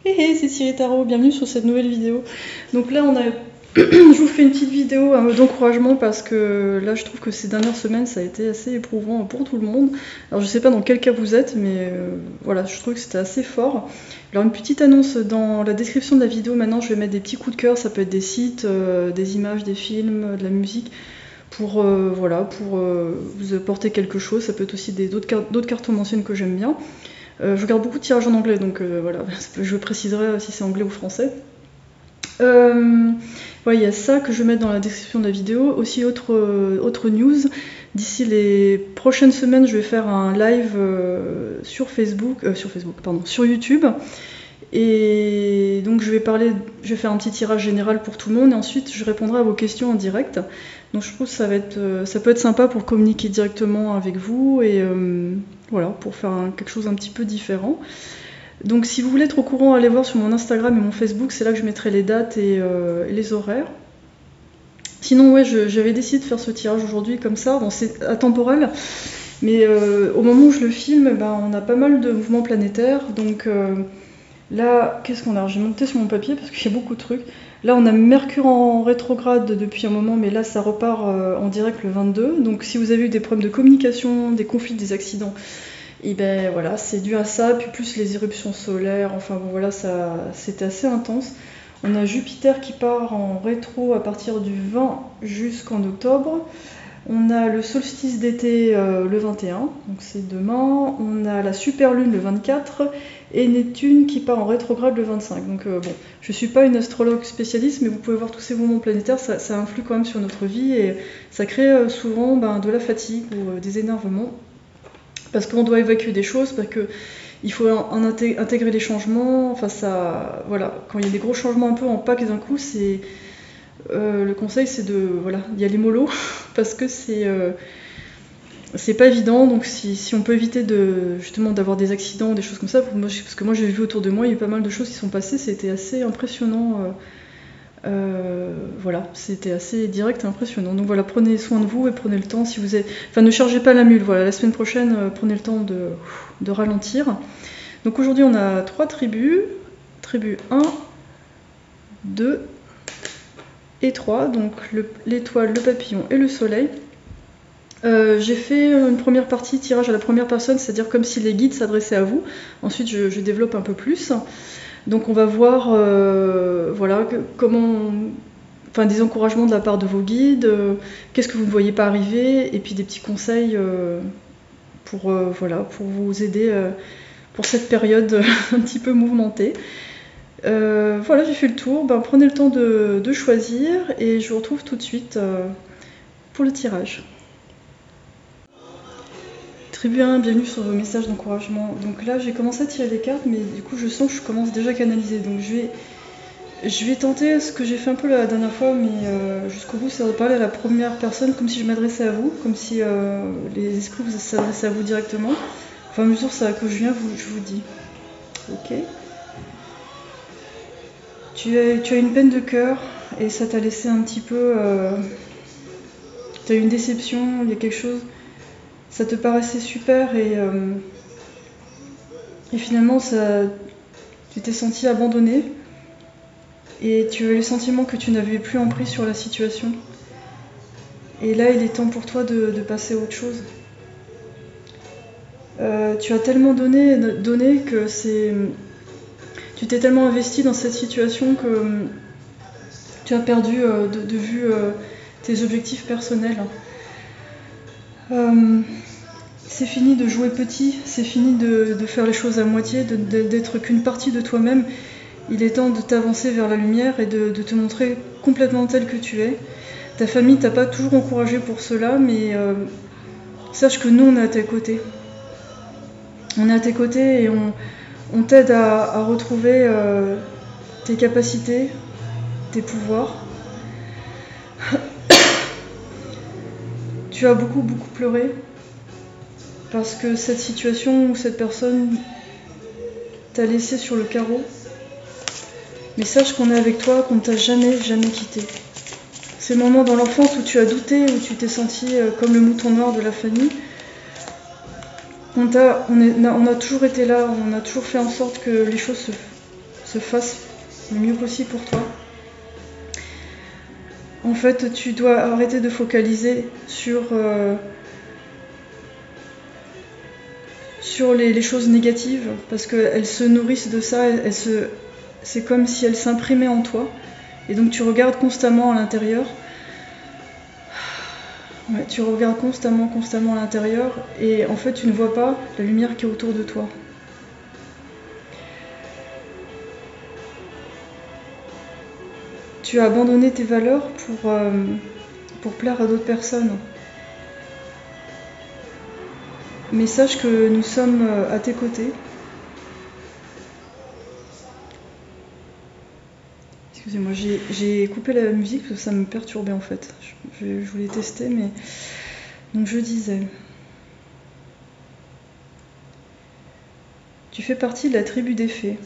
Hé hé, c'est Cyril Tarot, bienvenue sur cette nouvelle vidéo. Donc là, je vous fais une petite vidéo d'encouragement parce que là, je trouve que ces dernières semaines, ça a été assez éprouvant pour tout le monde. Alors, je sais pas dans quel cas vous êtes, mais voilà, je trouve que c'était assez fort. Alors, une petite annonce dans la description de la vidéo, maintenant, je vais mettre des petits coups de cœur, ça peut être des sites, des images, des films, de la musique, pour vous apporter quelque chose. Ça peut être aussi d'autres cartes anciennes que j'aime bien. Je regarde beaucoup de tirages en anglais, donc voilà, je préciserai si c'est anglais ou français. Ouais, il y a ça que je vais mettre dans la description de la vidéo. Aussi, autre news, d'ici les prochaines semaines, je vais faire un live sur YouTube. Et donc je vais faire un petit tirage général pour tout le monde et ensuite je répondrai à vos questions en direct. Donc je trouve que ça peut être sympa pour communiquer directement avec vous et voilà, pour faire quelque chose un petit peu différent. Donc si vous voulez être au courant, allez voir sur mon Instagram et mon Facebook, c'est là que je mettrai les dates et les horaires. Sinon ouais, j'avais décidé de faire ce tirage aujourd'hui comme ça, bon c'est atemporel, mais au moment où je le filme, on a pas mal de mouvements planétaires, donc là, qu'est-ce qu'on a? J'ai monté sur mon papier parce qu'il y a beaucoup de trucs. Là, on a Mercure en rétrograde depuis un moment, mais là, ça repart en direct le 22. Donc, si vous avez eu des problèmes de communication, des conflits, des accidents, et ben voilà, c'est dû à ça. Puis plus les éruptions solaires, enfin bon, voilà, c'était assez intense. On a Jupiter qui part en rétro à partir du 20 jusqu'en octobre. On a le solstice d'été le 21, donc c'est demain. On a la super lune le 24 et Neptune qui part en rétrograde le 25. Donc bon, je suis pas une astrologue spécialiste, mais vous pouvez voir tous ces mouvements planétaires, ça influe quand même sur notre vie et ça crée souvent de la fatigue ou des énervements. Parce qu'on doit évacuer des choses, parce qu'il faut intégrer les changements. Enfin ça, voilà, quand il y a des gros changements un peu en pack d'un coup, le conseil c'est d'y aller mollo parce que c'est pas évident, donc si on peut éviter justement d'avoir des accidents, des choses comme ça, parce que moi j'ai vu autour de moi, il y a eu pas mal de choses qui sont passées, c'était assez impressionnant, voilà, c'était assez direct et impressionnant. Donc voilà, prenez soin de vous et prenez le temps, ne chargez pas la mule, voilà, la semaine prochaine, prenez le temps de ralentir. Donc aujourd'hui on a 3 tribus, tribu 1, 2 et 3, donc l'étoile, le papillon et le soleil. J'ai fait une première partie tirage à la première personne, c'est-à-dire comme si les guides s'adressaient à vous. Ensuite, je développe un peu plus. Donc, on va voir des encouragements de la part de vos guides, qu'est-ce que vous ne voyez pas arriver, et puis des petits conseils pour vous aider pour cette période un petit peu mouvementée. Voilà, j'ai fait le tour. Prenez le temps de choisir et je vous retrouve tout de suite pour le tirage. Très bien, bienvenue sur vos messages d'encouragement. Donc là, j'ai commencé à tirer les cartes, mais du coup, je sens que je commence déjà à canaliser. Donc je vais tenter ce que j'ai fait un peu la dernière fois, mais jusqu'au bout, c'est de parler à la première personne, comme si je m'adressais à vous, comme si les esprits s'adressaient à vous directement. Enfin, à mesure que je viens, je vous dis. Ok. Tu as une peine de cœur et ça t'a laissé un petit peu... tu as eu une déception, il y a quelque chose... Ça te paraissait super et finalement tu t'es senti abandonné et tu as eu le sentiment que tu n'avais plus emprise sur la situation. Et là, il est temps pour toi de passer à autre chose. Tu as tellement donné que tu t'es tellement investi dans cette situation que tu as perdu de vue tes objectifs personnels. C'est fini de jouer petit, c'est fini de faire les choses à moitié, d'être qu'une partie de toi-même. Il est temps de t'avancer vers la lumière et de te montrer complètement tel que tu es. Ta famille t'a pas toujours encouragé pour cela, mais sache que nous, on est à tes côtés. On est à tes côtés et on t'aide à retrouver tes capacités, tes pouvoirs. Tu as beaucoup pleuré parce que cette situation ou cette personne t'a laissé sur le carreau. Mais sache qu'on est avec toi, qu'on ne t'a jamais quitté. Ces moments dans l'enfance où tu as douté, où tu t'es senti comme le mouton noir de la famille, on a toujours été là, on a toujours fait en sorte que les choses se fasse le mieux possible pour toi. En fait, tu dois arrêter de focaliser sur les choses négatives, parce qu'elles se nourrissent de ça, c'est comme si elles s'imprimaient en toi, et donc tu regardes constamment à l'intérieur. Ouais, tu regardes constamment à l'intérieur, et en fait tu ne vois pas la lumière qui est autour de toi. Tu as abandonné tes valeurs pour plaire à d'autres personnes. Mais sache que nous sommes à tes côtés. Excusez-moi, j'ai coupé la musique parce que ça me perturbait en fait. Je voulais tester, mais... Donc je disais... Tu fais partie de la tribu des fées.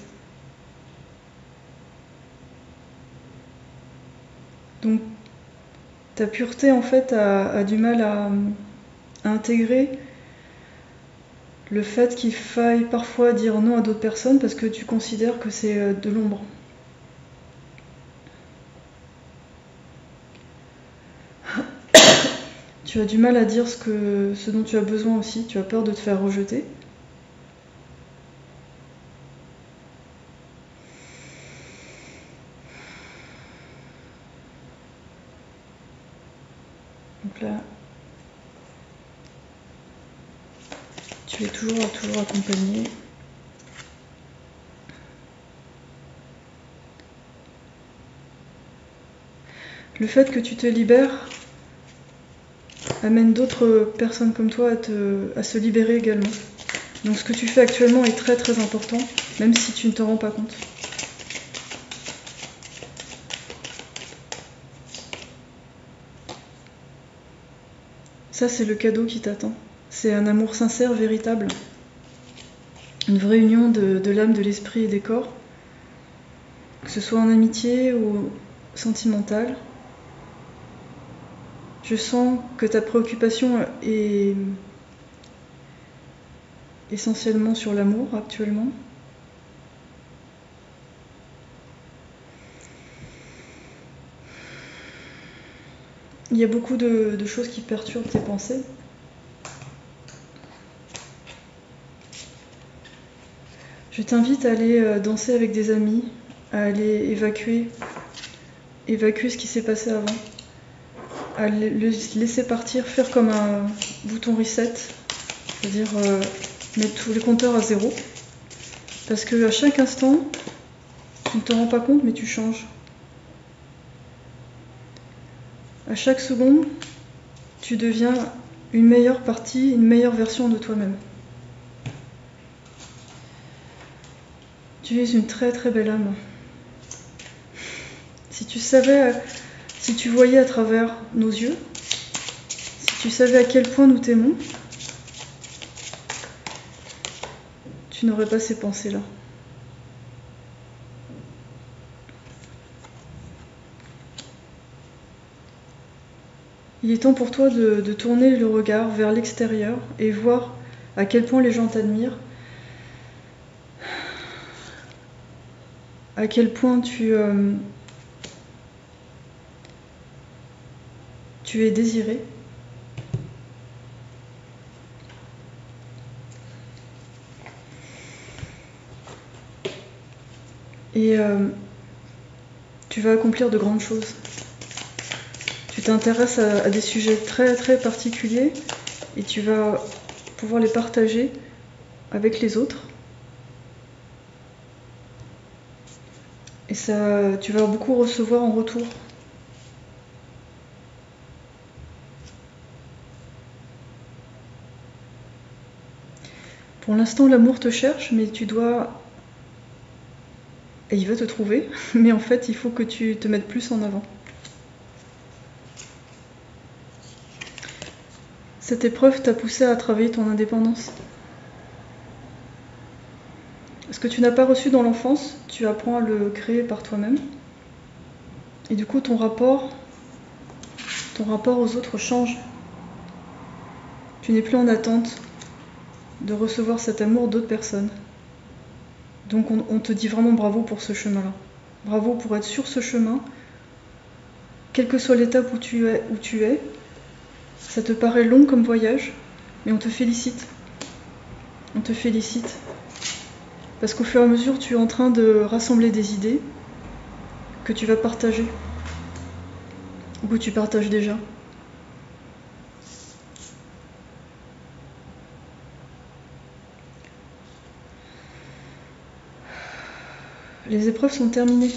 Donc ta pureté en fait a du mal à intégrer le fait qu'il faille parfois dire non à d'autres personnes parce que tu considères que c'est de l'ombre. Tu as du mal à dire ce dont tu as besoin aussi, tu as peur de te faire rejeter. Donc là, tu es toujours accompagné. Le fait que tu te libères amène d'autres personnes comme toi à se libérer également. Donc ce que tu fais actuellement est très très important, même si tu ne te rends pas compte. Ça, c'est le cadeau qui t'attend. C'est un amour sincère, véritable. Une vraie union de l'âme, de l'esprit et des corps. Que ce soit en amitié ou sentimentale. Je sens que ta préoccupation est essentiellement sur l'amour actuellement. Il y a beaucoup de choses qui perturbent tes pensées. Je t'invite à aller danser avec des amis, à aller évacuer ce qui s'est passé avant, à le laisser partir, faire comme un bouton reset, c'est-à-dire mettre tous les compteurs à zéro, parce que à chaque instant, tu ne te rends pas compte, mais tu changes. À chaque seconde, tu deviens une meilleure partie, une meilleure version de toi-même. Tu es une très très belle âme. Si tu voyais à travers nos yeux, si tu savais à quel point nous t'aimons, tu n'aurais pas ces pensées-là. Il est temps pour toi de tourner le regard vers l'extérieur et voir à quel point les gens t'admirent, à quel point tu es désiré. Et tu vas accomplir de grandes choses. Tu t'intéresses à des sujets très très particuliers et tu vas pouvoir les partager avec les autres. Et ça, tu vas beaucoup recevoir en retour. Pour l'instant, l'amour te cherche, mais tu dois... Et il va te trouver, mais en fait, il faut que tu te mettes plus en avant. Cette épreuve t'a poussé à travailler ton indépendance. Ce que tu n'as pas reçu dans l'enfance, tu apprends à le créer par toi-même. Et du coup, ton rapport aux autres change. Tu n'es plus en attente de recevoir cet amour d'autres personnes. Donc on te dit vraiment bravo pour ce chemin-là. Bravo pour être sur ce chemin, quelle que soit l'étape où tu es. Ça te paraît long comme voyage, mais on te félicite. On te félicite. Parce qu'au fur et à mesure, tu es en train de rassembler des idées que tu vas partager, ou que tu partages déjà. Les épreuves sont terminées,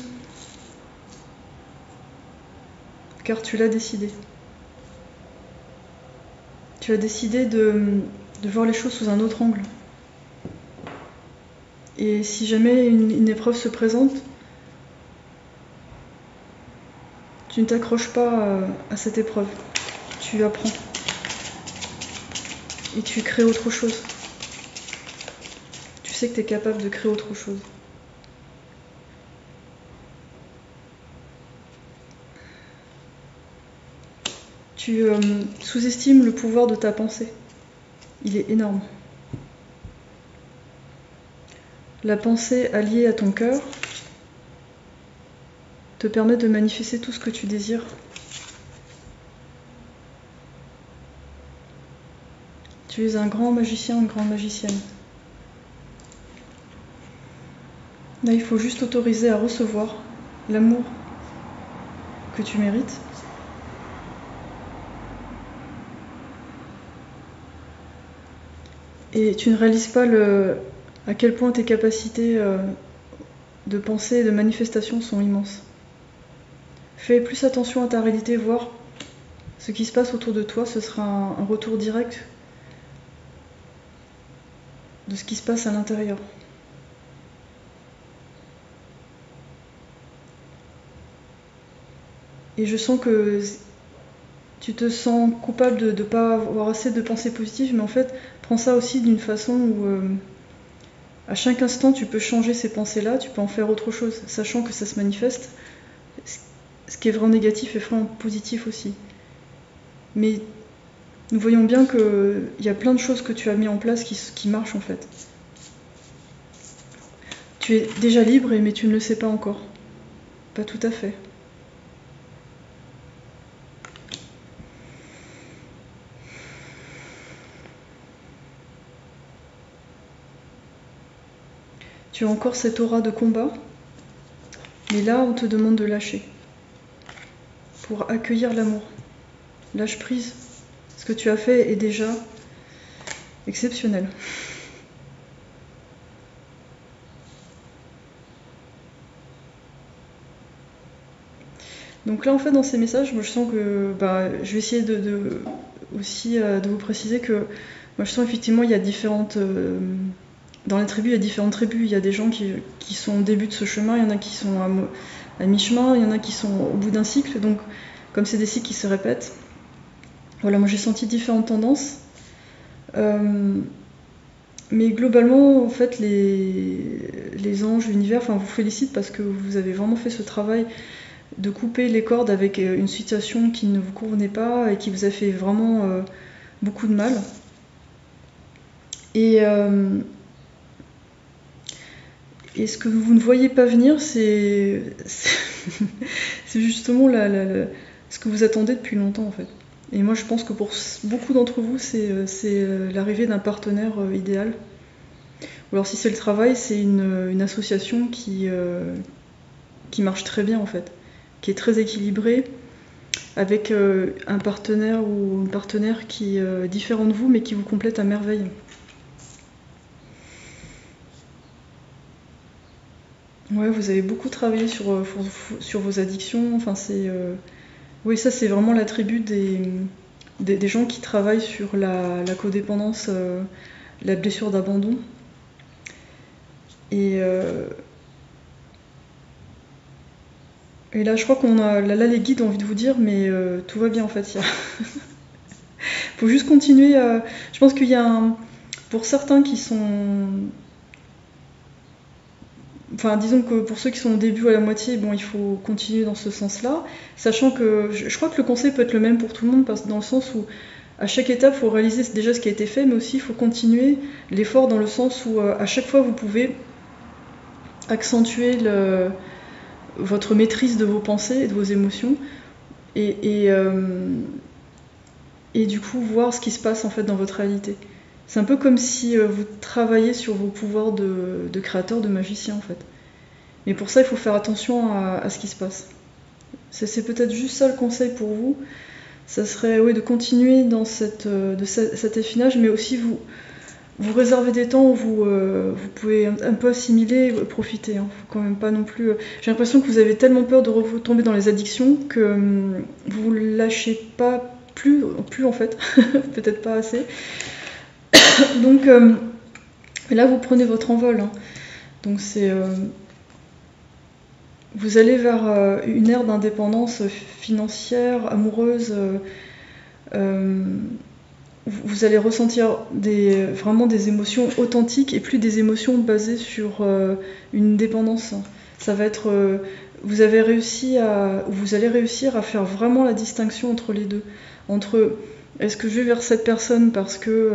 car tu l'as décidé. Tu as décidé de voir les choses sous un autre angle. Et si jamais une épreuve se présente, tu ne t'accroches pas à cette épreuve. Tu apprends. Et tu crées autre chose. Tu sais que tu es capable de créer autre chose. Tu sous-estimes le pouvoir de ta pensée. Il est énorme. La pensée alliée à ton cœur te permet de manifester tout ce que tu désires. Tu es un grand magicien, une grande magicienne. Là, il faut juste t'autoriser à recevoir l'amour que tu mérites. Et tu ne réalises pas à quel point tes capacités de pensée et de manifestation sont immenses. Fais plus attention à ta réalité, voir ce qui se passe autour de toi, ce sera un retour direct de ce qui se passe à l'intérieur. Et je sens que tu te sens coupable de ne pas avoir assez de pensées positives, mais en fait, prends ça aussi d'une façon où à chaque instant tu peux changer ces pensées-là, tu peux en faire autre chose, sachant que ça se manifeste. Ce qui est vraiment négatif est vraiment positif aussi. Mais nous voyons bien qu'il y a plein de choses que tu as mis en place qui marchent en fait. Tu es déjà libre, mais tu ne le sais pas encore. Pas tout à fait. Tu as encore cette aura de combat, mais là on te demande de lâcher pour accueillir l'amour. Lâche prise. Ce que tu as fait est déjà exceptionnel. Donc là en fait dans ces messages, moi je sens que je vais essayer aussi de vous préciser que moi je sens effectivement il y a différentes dans les tribus, il y a différentes tribus. Il y a des gens qui sont au début de ce chemin, il y en a qui sont à mi-chemin, il y en a qui sont au bout d'un cycle. Donc, comme c'est des cycles qui se répètent, voilà, moi j'ai senti différentes tendances. Mais globalement, en fait, les anges, l'univers, vous félicitent parce que vous avez vraiment fait ce travail de couper les cordes avec une situation qui ne vous convenait pas et qui vous a fait vraiment beaucoup de mal. Et ce que vous ne voyez pas venir, c'est justement ce que vous attendez depuis longtemps en fait. Et moi je pense que pour beaucoup d'entre vous, c'est l'arrivée d'un partenaire idéal. Ou alors si c'est le travail, c'est une association qui marche très bien en fait, qui est très équilibrée, avec un partenaire ou une partenaire qui est différent de vous mais qui vous complète à merveille. Ouais, vous avez beaucoup travaillé sur vos addictions. Oui, ça c'est vraiment l'attribut des gens qui travaillent sur la codépendance, la blessure d'abandon. Et là, je crois qu'on a là les guides ont envie de vous dire, mais tout va bien en fait. Faut juste continuer. Je pense qu'il y a pour certains qui sont disons que pour ceux qui sont au début ou à la moitié, il faut continuer dans ce sens-là, sachant que je crois que le conseil peut être le même pour tout le monde, dans le sens où à chaque étape, il faut réaliser déjà ce qui a été fait, mais aussi il faut continuer l'effort dans le sens où à chaque fois vous pouvez accentuer votre maîtrise de vos pensées et de vos émotions, et du coup voir ce qui se passe en fait dans votre réalité. C'est un peu comme si vous travailliez sur vos pouvoirs de créateur, de magicien en fait. Mais pour ça, il faut faire attention à ce qui se passe. C'est peut-être juste ça le conseil pour vous. Ça serait de continuer dans cet affinage, mais aussi vous réservez des temps où vous pouvez un peu assimiler et profiter. Hein. Faut quand même pas non plus. J'ai l'impression que vous avez tellement peur de retomber dans les addictions que vous lâchez pas plus en fait, peut-être pas assez. Donc là, vous prenez votre envol. Hein. Donc c'est vous allez vers une ère d'indépendance financière, amoureuse. Vous allez ressentir vraiment des émotions authentiques et plus des émotions basées sur une dépendance. Ça va être, vous allez réussir à faire vraiment la distinction entre les deux. Entre est-ce que je vais vers cette personne parce que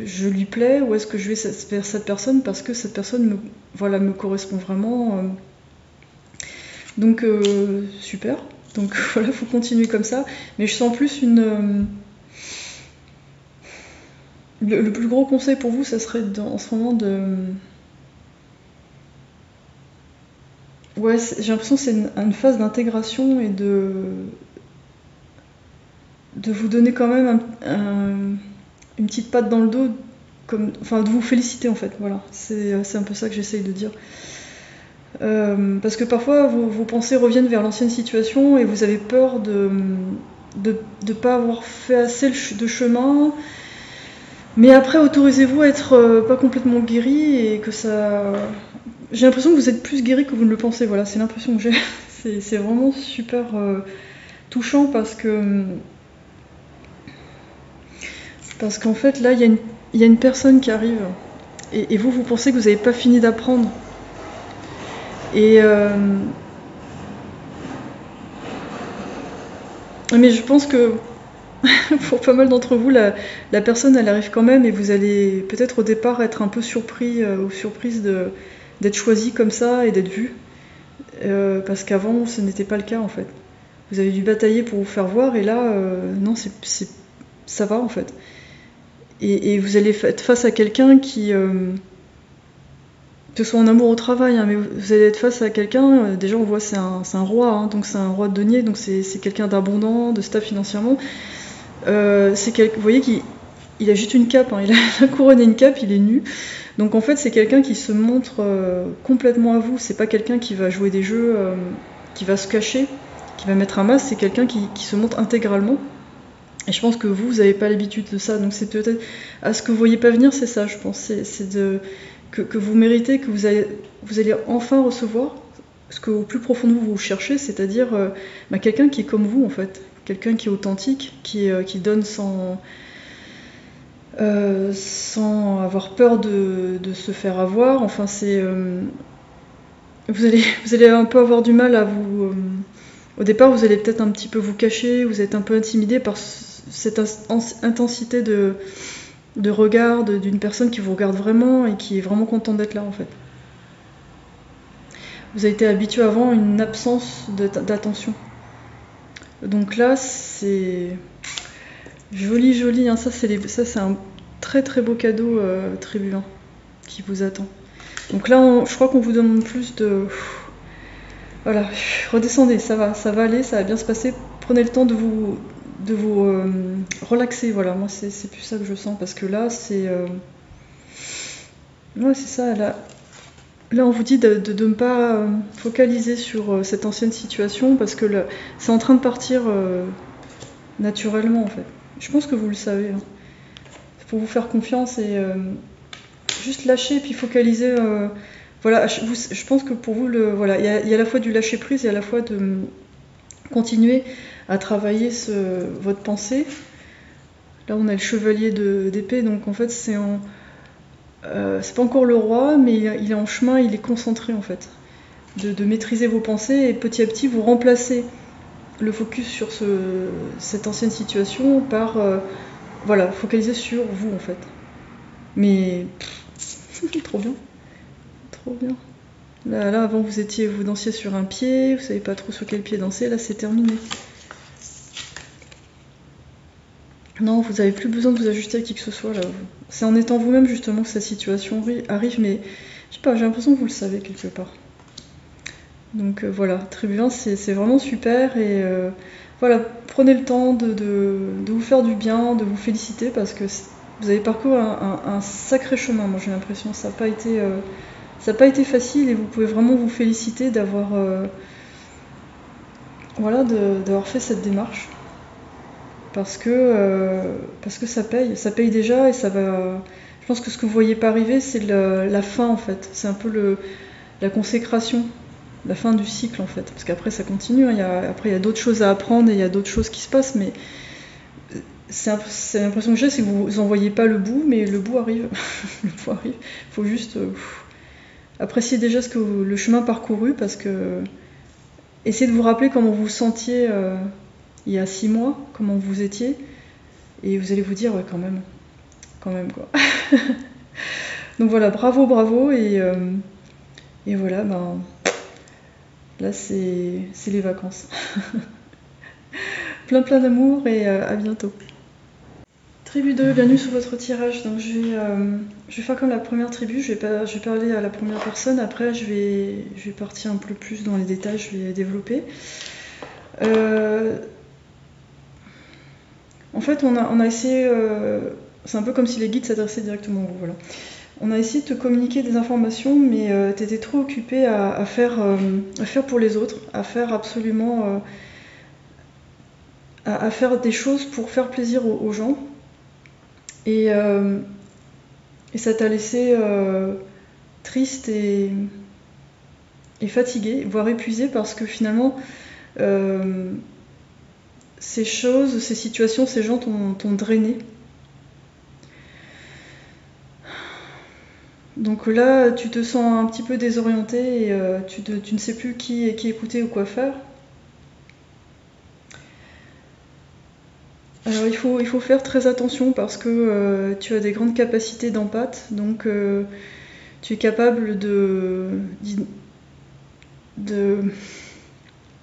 je lui plais, ou est-ce que je vais vers cette personne parce que cette personne me correspond vraiment. Donc super. Donc voilà, faut continuer comme ça. Mais je sens plus le plus gros conseil pour vous, ça serait en ce moment de... Ouais, j'ai l'impression que c'est une phase d'intégration et de vous donner quand même une petite patte dans le dos, de vous féliciter en fait. Voilà, c'est un peu ça que j'essaye de dire. Parce que parfois vos pensées reviennent vers l'ancienne situation et vous avez peur de pas avoir fait assez de chemin. Mais après, autorisez-vous à être pas complètement guéri et que ça... J'ai l'impression que vous êtes plus guéri que vous ne le pensez, voilà, c'est l'impression que j'ai. C'est vraiment super touchant parce qu'en fait, là, il y a une personne qui arrive et vous pensez que vous n'avez pas fini d'apprendre. Et... mais je pense que pour pas mal d'entre vous, la personne elle arrive quand même et vous allez peut-être au départ être un peu surpris ou surprise d'être choisi comme ça et d'être vu. Parce qu'avant ce n'était pas le cas en fait. Vous avez dû batailler pour vous faire voir et là, non, ça va en fait. Et vous allez être face à quelqu'un qui... que ce soit en amour ou au travail, hein, mais vous allez être face à quelqu'un, déjà on voit c'est un roi, hein, donc c'est un roi de denier, donc c'est quelqu'un d'abondant, de stable financièrement. Vous voyez qu'il a juste une cape, hein, il a la couronne et une cape, il est nu. Donc en fait c'est quelqu'un qui se montre complètement à vous, c'est pas quelqu'un qui va jouer des jeux, qui va se cacher, qui va mettre un masque, c'est quelqu'un qui se montre intégralement. Et je pense que vous n'avez pas l'habitude de ça, donc c'est peut-être à ce que vous voyez pas venir, c'est ça je pense, c'est que vous méritez, que vous allez enfin recevoir ce que au plus profond de vous cherchez, c'est-à-dire quelqu'un qui est comme vous en fait, quelqu'un qui est authentique, qui donne sans avoir peur de se faire avoir. Enfin, vous allez un peu avoir du mal à vous... au départ, vous allez peut-être un petit peu vous cacher, vous êtes un peu intimidé par cette intensité de regard d'une personne qui vous regarde vraiment et qui est vraiment contente d'être là en fait. Vous avez été habitué avant à une absence d'attention. Donc là, c'est joli, hein. Ça c'est un très très beau cadeau Trébuin qui vous attend. Donc là, je crois qu'on vous demande plus de... Voilà, redescendez, ça va aller, ça va bien se passer. Prenez le temps de vous relaxer, voilà, moi c'est plus ça que je sens, parce que là, c'est... Ouais, c'est ça, là on vous dit de ne pas focaliser sur cette ancienne situation, parce que c'est en train de partir naturellement, en fait. Je pense que vous le savez. Hein. C'est pour vous faire confiance et juste lâcher, puis focaliser... voilà, je pense que pour vous, voilà, il y a à la fois du lâcher-prise et à la fois de continuer à travailler votre pensée. Là, on a le chevalier d'épée, donc en fait, c'est pas encore le roi, mais il est en chemin, il est concentré en fait. De maîtriser vos pensées et petit à petit, vous remplacez le focus sur cette ancienne situation par voilà, focaliser sur vous en fait. Mais trop bien. Trop bien. Là, avant, vous dansiez sur un pied, vous savez pas trop sur quel pied danser, là, c'est terminé. Non, vous n'avez plus besoin de vous ajuster à qui que ce soit, là. C'est en étant vous-même, justement, que cette situation arrive, mais je sais pas, j'ai l'impression que vous le savez quelque part. Donc voilà, très bien, c'est vraiment super, et voilà, prenez le temps de vous faire du bien, de vous féliciter, parce que vous avez parcouru un sacré chemin, moi j'ai l'impression, ça n'a pas été facile, et vous pouvez vraiment vous féliciter d'avoir voilà, d'avoir fait cette démarche, parce que ça paye déjà, et ça va. Je pense que ce que vous voyez pas arriver, c'est la fin en fait, c'est un peu la consécration, la fin du cycle en fait, parce qu'après ça continue, hein. Après il y a d'autres choses à apprendre, et il y a d'autres choses qui se passent, mais c'est l'impression que j'ai, c'est que vous en voyez pas le bout, mais le bout arrive. Le bout arrive. Il faut juste apprécier déjà le chemin parcouru, parce que essayez de vous rappeler comment vous vous sentiez il y a 6 mois, comment vous étiez, et vous allez vous dire ouais, quand même quoi. Donc voilà, bravo, et voilà, ben là c'est les vacances. plein d'amour, et à bientôt. Tribu 2, bienvenue sur votre tirage. Donc je vais faire comme la première tribu, je vais parler à la première personne, après je vais partir un peu plus dans les détails, je vais développer. En fait, on a essayé, c'est un peu comme si les guides s'adressaient directement à vous, voilà. On a essayé de te communiquer des informations, mais tu étais trop occupée à faire pour les autres, à faire absolument, à faire des choses pour faire plaisir aux gens. Et ça t'a laissé triste et fatiguée, voire épuisée, parce que finalement, ces choses, ces situations, ces gens t'ont drainé. Donc là, tu te sens un petit peu désorienté, et tu ne sais plus qui écouter ou quoi faire. Alors il faut faire très attention, parce que tu as des grandes capacités d'empathie, donc tu es capable de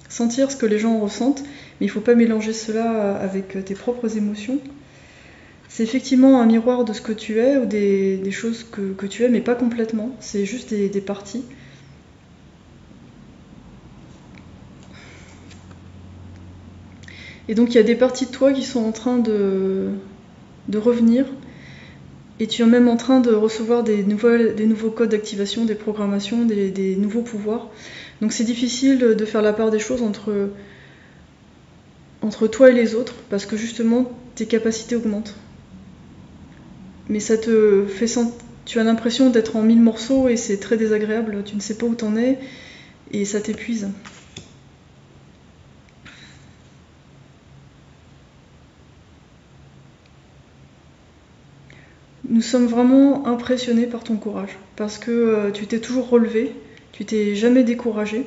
sentir ce que les gens ressentent, mais il ne faut pas mélanger cela avec tes propres émotions. C'est effectivement un miroir de ce que tu es, ou des choses que tu es, mais pas complètement, c'est juste des parties. Et donc il y a des parties de toi qui sont en train de revenir, et tu es même en train de recevoir des nouveaux codes d'activation, des programmations, des nouveaux pouvoirs. Donc c'est difficile de faire la part des choses entre toi et les autres, parce que justement tes capacités augmentent. Mais ça te fait tu as l'impression d'être en 1000 morceaux, et c'est très désagréable, tu ne sais pas où t'en es, et ça t'épuise. Nous sommes vraiment impressionnés par ton courage, parce que tu t'es toujours relevé, tu t'es jamais découragé.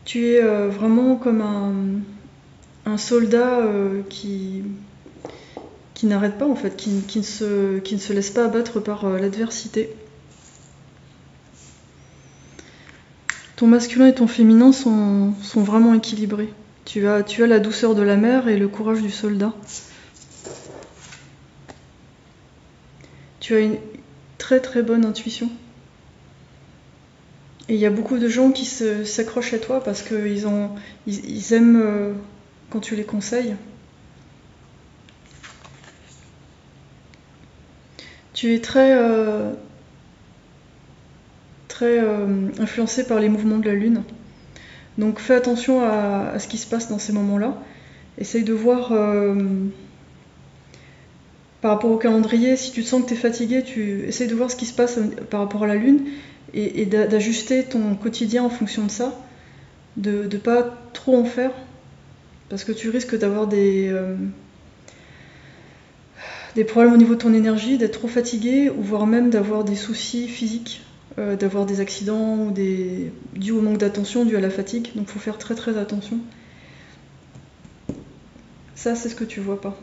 Tu es vraiment comme un soldat qui n'arrête pas en fait, qui ne se laisse pas abattre par l'adversité. Ton masculin et ton féminin sont vraiment équilibrés. Tu as la douceur de la mer et le courage du soldat. Tu as une très très bonne intuition. Et il y a beaucoup de gens qui s'accrochent à toi, parce qu'ils aiment quand tu les conseilles. Tu es très influencé par les mouvements de la Lune. Donc fais attention à ce qui se passe dans ces moments-là. Essaye de voir par rapport au calendrier, si tu te sens que tu es fatigué, essaye de voir ce qui se passe par rapport à la Lune, et d'ajuster ton quotidien en fonction de ça, de ne pas trop en faire, parce que tu risques d'avoir des problèmes au niveau de ton énergie, d'être trop fatigué, ou voire même d'avoir des soucis physiques, d'avoir des accidents ou dus au manque d'attention, dû à la fatigue. Donc il faut faire très très attention. Ça, c'est ce que tu vois pas.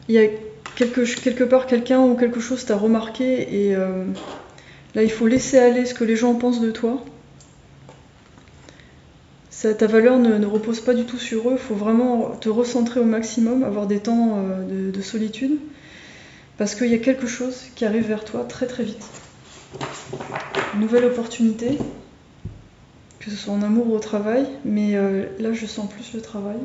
Il y a quelque part quelqu'un ou quelque chose t'a remarqué et là il faut laisser aller ce que les gens pensent de toi. Ta valeur ne repose pas du tout sur eux, il faut vraiment te recentrer au maximum, avoir des temps de solitude, parce qu'il y a quelque chose qui arrive vers toi très très vite. Une nouvelle opportunité, que ce soit en amour ou au travail, mais là je sens plus le travail.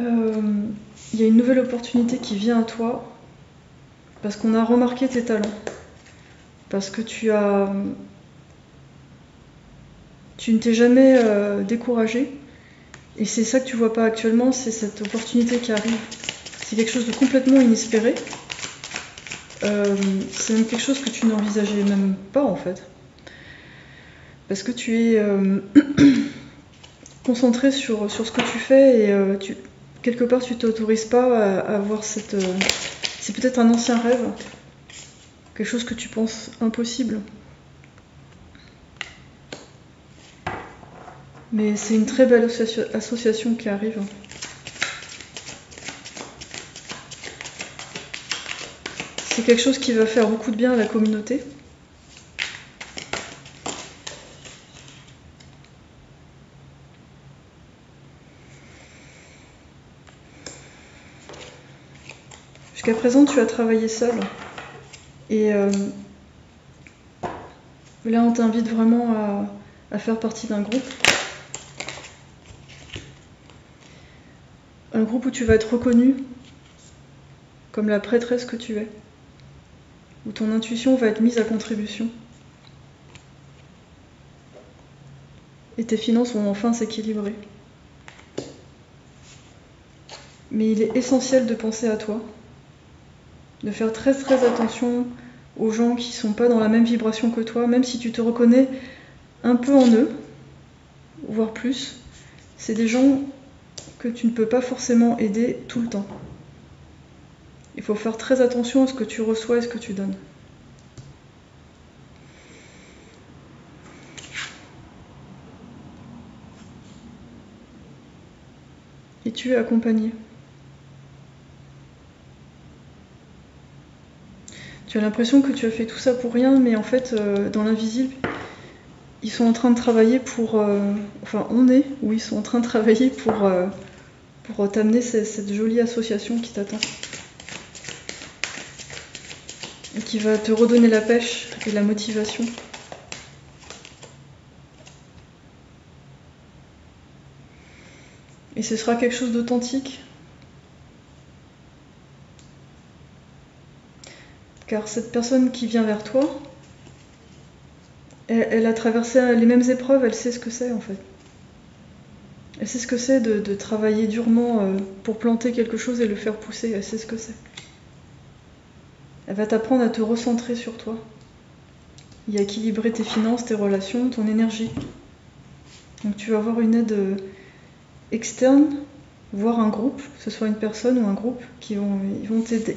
Il y a une nouvelle opportunité qui vient à toi, parce qu'on a remarqué tes talents, parce que tu ne t'es jamais découragé, et c'est ça que tu vois pas actuellement, c'est cette opportunité qui arrive. C'est quelque chose de complètement inespéré. C'est même quelque chose que tu n'envisageais même pas en fait. Parce que tu es concentré sur ce que tu fais et quelque part tu t'autorises pas à avoir cette... c'est peut-être un ancien rêve, quelque chose que tu penses impossible. Mais c'est une très belle association qui arrive. C'est quelque chose qui va faire beaucoup de bien à la communauté. Jusqu'à présent, tu as travaillé seul. Et là, on t'invite vraiment à faire partie d'un groupe. Un groupe où tu vas être reconnue comme la prêtresse que tu es. Où ton intuition va être mise à contribution. Et tes finances vont enfin s'équilibrer. Mais il est essentiel de penser à toi. De faire très très attention aux gens qui ne sont pas dans la même vibration que toi, même si tu te reconnais un peu en eux, voire plus. C'est des gens que tu ne peux pas forcément aider tout le temps. Il faut faire très attention à ce que tu reçois et ce que tu donnes. Et tu es accompagné. Tu as l'impression que tu as fait tout ça pour rien, mais en fait, dans l'invisible, ils sont en train de travailler pour... ils sont en train de travailler pour t'amener cette jolie association qui t'attend. Et qui va te redonner la pêche et la motivation. Et ce sera quelque chose d'authentique. Car cette personne qui vient vers toi, elle a traversé les mêmes épreuves, elle sait ce que c'est en fait. Elle sait ce que c'est de travailler durement pour planter quelque chose et le faire pousser, elle sait ce que c'est. Elle va t'apprendre à te recentrer sur toi, et à équilibrer tes finances, tes relations, ton énergie. Donc tu vas avoir une aide externe, voire un groupe, que ce soit une personne ou un groupe, ils vont t'aider,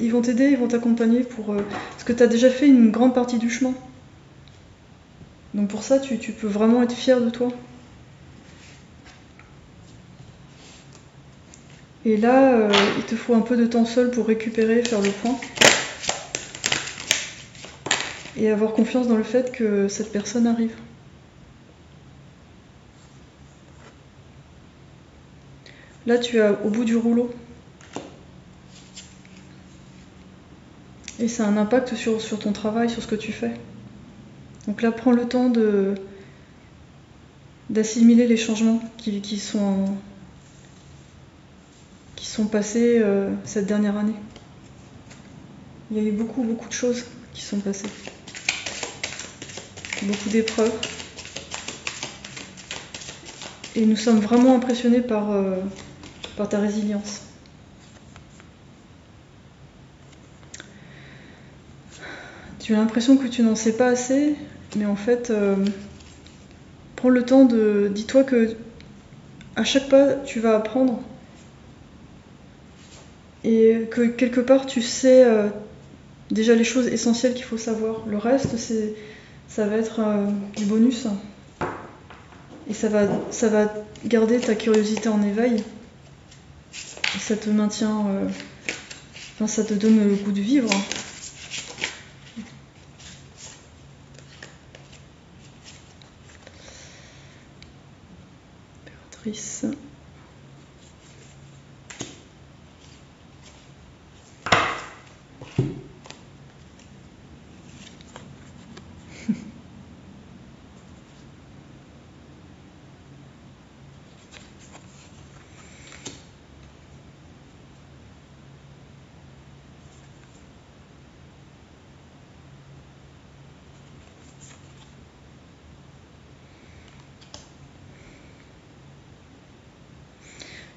ils vont t'accompagner parce que tu as déjà fait une grande partie du chemin. Donc pour ça, tu peux vraiment être fier de toi. Et là, il te faut un peu de temps seul pour récupérer, faire le point. Et avoir confiance dans le fait que cette personne arrive. Là, tu es au bout du rouleau. Et ça a un impact sur ton travail, sur ce que tu fais. Donc là, prends le temps d'assimiler les changements qui sont passés cette dernière année. Il y a eu beaucoup de choses qui sont passées. Beaucoup d'épreuves. Et nous sommes vraiment impressionnés par ta résilience. Tu as l'impression que tu n'en sais pas assez, mais en fait, prends le temps dis-toi que à chaque pas, tu vas apprendre. Et que quelque part, tu sais déjà les choses essentielles qu'il faut savoir. Le reste, ça va être du bonus. Et ça va garder ta curiosité en éveil. ça te maintient, enfin, ça te donne le goût de vivre. Impératrice.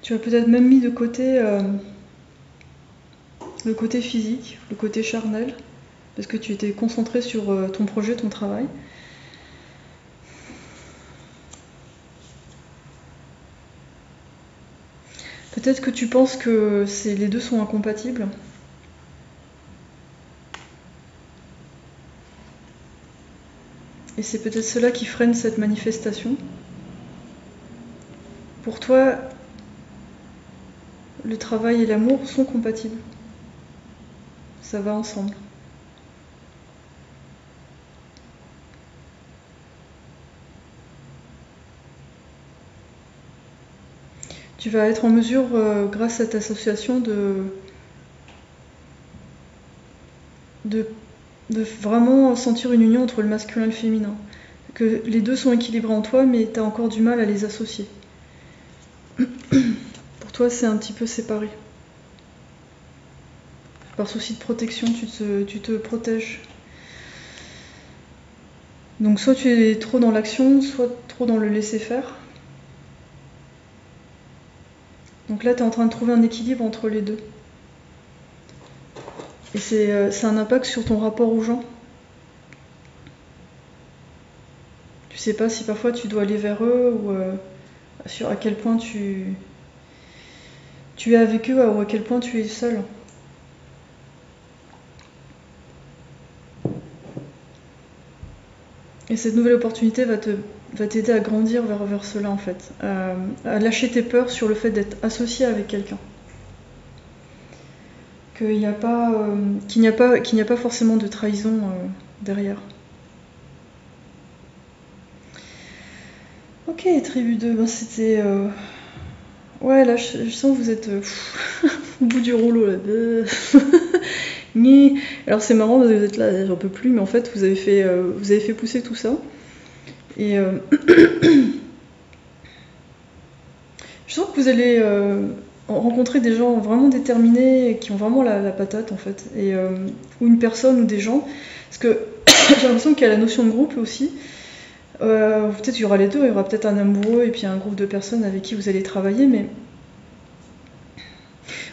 Tu as peut-être même mis de côté le côté physique, le côté charnel, parce que tu étais concentré sur ton projet, ton travail. Peut-être que tu penses que les deux sont incompatibles. Et c'est peut-être cela qui freine cette manifestation. Pour toi, le travail et l'amour sont compatibles. Ça va ensemble. Tu vas être en mesure, grâce à ta association, de vraiment sentir une union entre le masculin et le féminin. Que les deux sont équilibrés en toi, mais tu as encore du mal à les associer. Pour toi, c'est un petit peu séparé. Par souci de protection, tu te protèges. Donc soit tu es trop dans l'action, soit trop dans le laisser-faire. Donc là, tu es en train de trouver un équilibre entre les deux. Et c'est un impact sur ton rapport aux gens. Tu sais pas si parfois tu dois aller vers eux ou sur à quel point tu es avec eux ou à quel point tu es seul. Et cette nouvelle opportunité va t'aider à grandir vers cela en fait, à lâcher tes peurs sur le fait d'être associé avec quelqu'un. Qu'il n'y a pas forcément de trahison derrière. Ok, tribu 2, ben c'était... Ouais, là je sens que vous êtes au bout du rouleau là. Alors c'est marrant, vous êtes là, j'en peux plus, mais en fait vous avez fait pousser tout ça. Et je sens que vous allez rencontrer des gens vraiment déterminés, qui ont vraiment la patate en fait, ou une personne ou des gens, parce que j'ai l'impression qu'il y a la notion de groupe aussi. Peut-être il y aura les deux, il y aura peut-être un amoureux et puis un groupe de personnes avec qui vous allez travailler, mais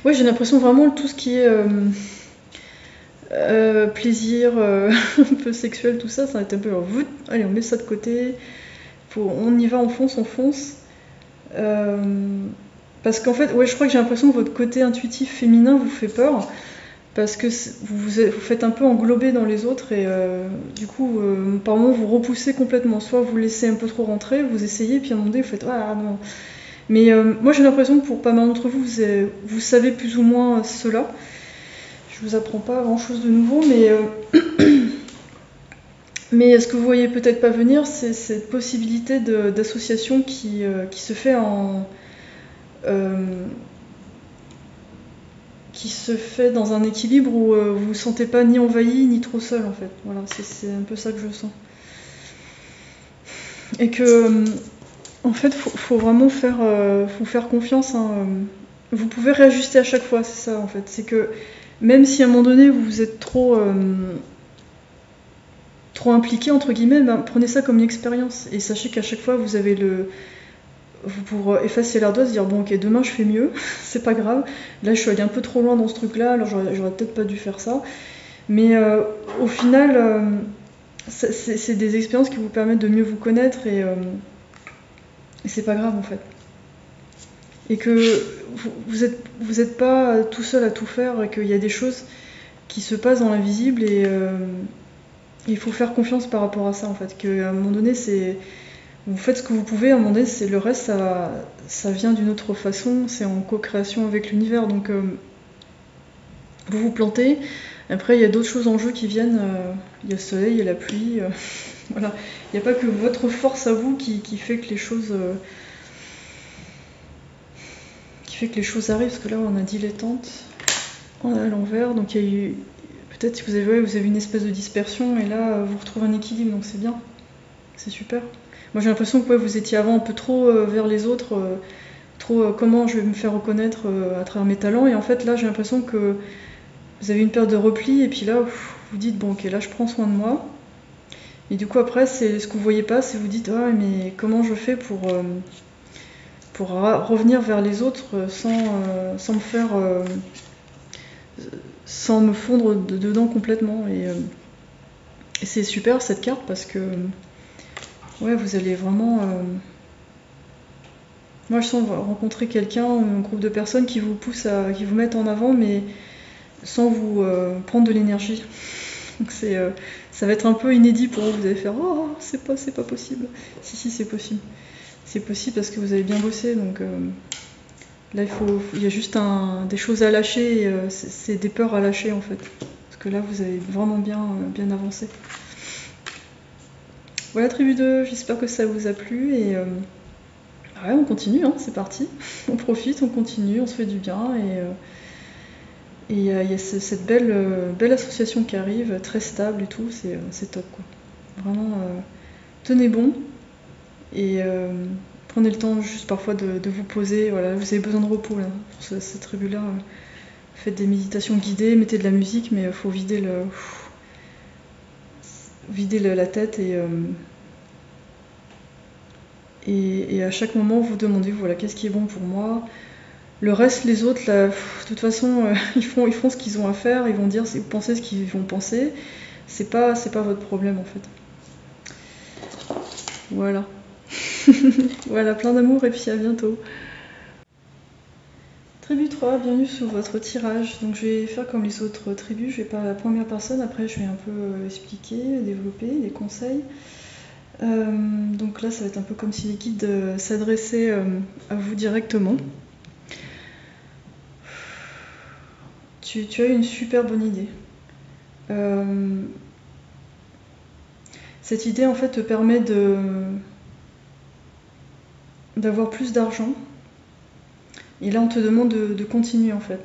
ouais, j'ai l'impression vraiment tout ce qui est plaisir un peu sexuel, tout ça, ça va être un peu genre, allez on met ça de côté, on y va, on fonce. Parce qu'en fait, ouais, je crois que j'ai l'impression que votre côté intuitif féminin vous fait peur, parce que vous faites un peu englober dans les autres et du coup, par moments, vous repoussez complètement. Soit vous laissez un peu trop rentrer, vous essayez, puis à un moment donné, vous faites « Ah non ». Mais moi, j'ai l'impression que pour pas mal d'entre vous, vous savez plus ou moins cela. Je vous apprends pas grand-chose de nouveau, mais ce que vous voyez peut-être pas venir, c'est cette possibilité d'association qui se fait qui se fait dans un équilibre où vous vous sentez pas ni envahi ni trop seul en fait. Voilà, c'est un peu ça que je sens. Et que en fait, faut vraiment faire confiance. Hein. Vous pouvez réajuster à chaque fois, c'est ça en fait. C'est que même si à un moment donné vous êtes trop impliqué entre guillemets, ben, prenez ça comme une expérience et sachez qu'à chaque fois vous avez pour effacer l'ardoise, dire bon ok demain je fais mieux, c'est pas grave, là je suis allée un peu trop loin dans ce truc là, alors j'aurais peut-être pas dû faire ça, mais au final c'est des expériences qui vous permettent de mieux vous connaître et c'est pas grave en fait. Et que vous êtes pas tout seul à tout faire et qu'il y a des choses qui se passent dans l'invisible et il faut faire confiance par rapport à ça en fait, qu'à un moment donné Vous faites ce que vous pouvez, à un moment donné, le reste, ça vient d'une autre façon, c'est en co-création avec l'univers. Donc vous vous plantez, après il y a d'autres choses en jeu qui viennent, il y a le soleil, il y a la pluie, voilà. Il n'y a pas que votre force à vous qui fait que les choses... arrivent, parce que là on a dilettante, on a à l'envers, donc il y a eu... Peut-être que vous avez une espèce de dispersion, et là vous retrouvez un équilibre, donc c'est bien, c'est super. Moi j'ai l'impression que vous étiez avant un peu trop vers les autres, comment je vais me faire reconnaître à travers mes talents, et en fait là j'ai l'impression que vous avez une période de repli, et puis là vous dites bon ok, là je prends soin de moi, et du coup après c'est ce que vous voyez pas, c'est vous dites ah mais comment je fais pour revenir vers les autres sans me faire sans me fondre dedans complètement, et c'est super cette carte parce que ouais, vous allez vraiment moi je sens rencontrer quelqu'un ou un groupe de personnes qui vous poussent qui vous mettent en avant, mais sans vous prendre de l'énergie. Donc ça va être un peu inédit pour vous. Vous allez faire oh c'est pas possible. Si c'est possible. C'est possible parce que vous avez bien bossé, donc là il y a juste des choses à lâcher, et c'est des peurs à lâcher en fait. Parce que là vous avez vraiment bien avancé. Voilà, tribu 2, j'espère que ça vous a plu, et ouais, on continue, hein, c'est parti. On profite, on continue, on se fait du bien, et il y a cette belle association qui arrive, très stable et tout, c'est top quoi. Vraiment, tenez bon, et prenez le temps juste parfois de vous poser, voilà, vous avez besoin de repos là, pour cette tribu-là. Faites des méditations guidées, mettez de la musique, mais il faut vider la tête, et à chaque moment vous demandez voilà, qu'est-ce qui est bon pour moi. Le reste, les autres, là, de toute façon, ils font ce qu'ils ont à faire, ils vont dire, si vous pensez ce qu'ils vont penser, c'est pas votre problème en fait. Voilà. Voilà, plein d'amour et puis à bientôt. Tribu 3, bienvenue sur votre tirage. Donc je vais faire comme les autres tribus, je vais parler à la première personne, après je vais un peu expliquer, développer des conseils. Donc là ça va être un peu comme si les guides s'adressaient à vous directement. Tu as une super bonne idée. Cette idée en fait te permet d'avoir plus d'argent. Et là on te demande de continuer en fait.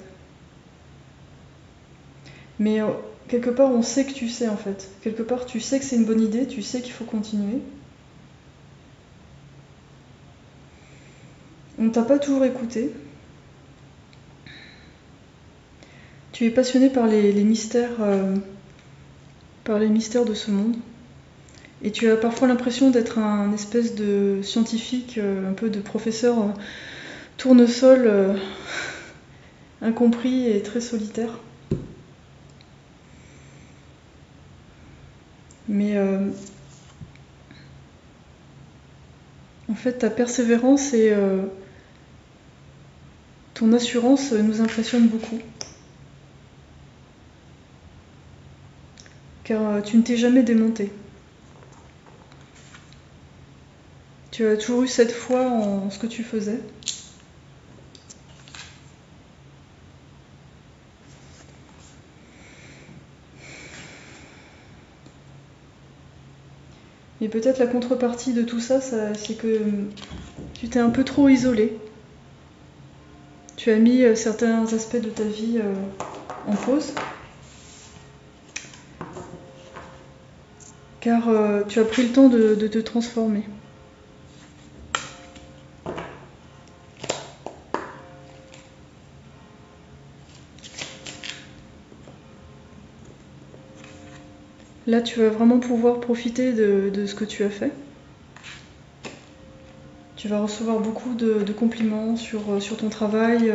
Mais quelque part on sait que tu sais en fait. Quelque part tu sais que c'est une bonne idée, tu sais qu'il faut continuer. On t'a pas toujours écouté. Tu es passionné par les mystères de ce monde. Et tu as parfois l'impression d'être un espèce de scientifique, un peu de professeur tournesol, incompris et très solitaire. Mais en fait, ta persévérance et ton assurance nous impressionnent beaucoup. Car tu ne t'es jamais démonté. Tu as toujours eu cette foi en ce que tu faisais. Et peut-être la contrepartie de tout ça, c'est que tu t'es un peu trop isolé. Tu as mis certains aspects de ta vie en pause. Car tu as pris le temps de te transformer. Là, tu vas vraiment pouvoir profiter de ce que tu as fait. Tu vas recevoir beaucoup de compliments sur ton travail,